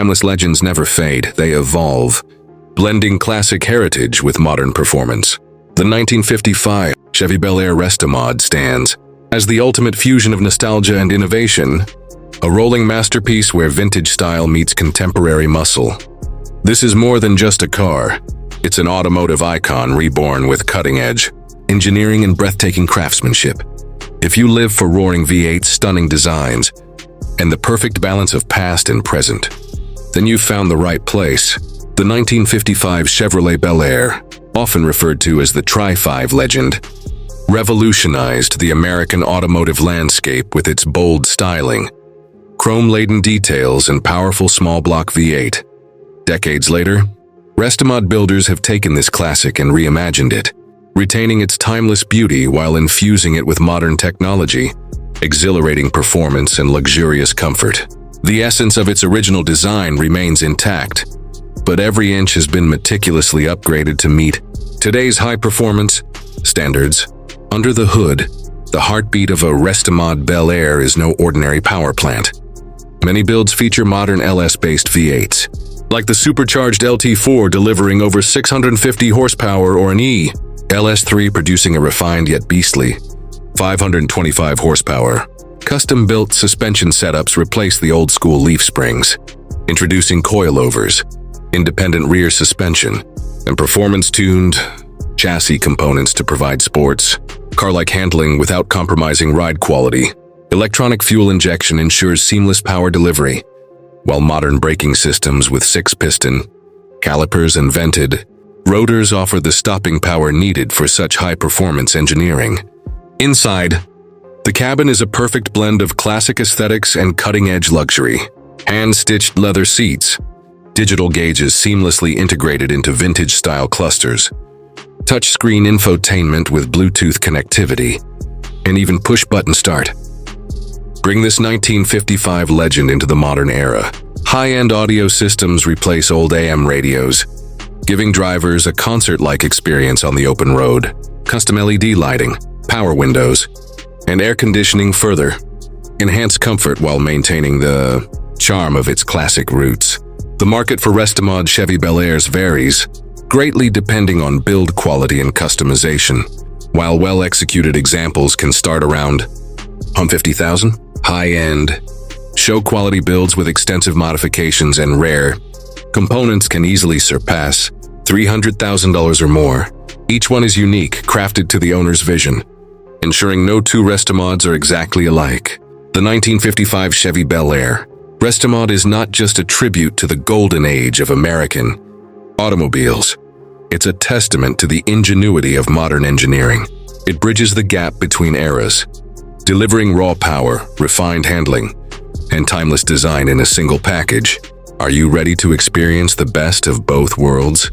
Timeless legends never fade, they evolve, blending classic heritage with modern performance. The 1955 Chevy Bel Air Restomod stands as the ultimate fusion of nostalgia and innovation, a rolling masterpiece where vintage style meets contemporary muscle. This is more than just a car. It's an automotive icon reborn with cutting-edge engineering and breathtaking craftsmanship. If you live for roaring V8's stunning designs and the perfect balance of past and present, then you've found the right place. The 1955 Chevrolet Bel Air, often referred to as the Tri-Five legend, revolutionized the American automotive landscape with its bold styling, chrome-laden details, and powerful small-block V8. Decades later, Restomod builders have taken this classic and reimagined it, retaining its timeless beauty while infusing it with modern technology, exhilarating performance, and luxurious comfort. The essence of its original design remains intact, but every inch has been meticulously upgraded to meet today's high-performance standards. Under the hood, the heartbeat of a Restomod Bel Air is no ordinary power plant. Many builds feature modern LS-based V8s, like the Supercharged LT4 delivering over 650 horsepower, or an LS3 producing a refined yet beastly 525 horsepower. Custom-built suspension setups replace the old-school leaf springs, introducing coilovers, independent rear suspension, and performance-tuned chassis components to provide sports, car-like handling without compromising ride quality. Electronic fuel injection ensures seamless power delivery, while modern braking systems with 6-piston calipers and vented rotors offer the stopping power needed for such high-performance engineering. Inside, the cabin is a perfect blend of classic aesthetics and cutting-edge luxury. Hand-stitched leather seats, digital gauges seamlessly integrated into vintage-style clusters, touchscreen infotainment with Bluetooth connectivity, and even push-button start. Bring this 1955 legend into the modern era. High-end audio systems replace old AM radios, giving drivers a concert-like experience on the open road. Custom LED lighting, power windows, and air conditioning further enhance comfort while maintaining the charm of its classic roots. The market for Restomod Chevy Bel Airs varies greatly depending on build quality and customization. While well-executed examples can start around $50,000, high-end, show-quality builds with extensive modifications and rare components can easily surpass $300,000 or more. Each one is unique, crafted to the owner's vision, ensuring no two Restomods are exactly alike. The 1955 Chevy Bel Air Restomod is not just a tribute to the golden age of American automobiles. It's a testament to the ingenuity of modern engineering. It bridges the gap between eras, delivering raw power, refined handling, and timeless design in a single package. Are you ready to experience the best of both worlds?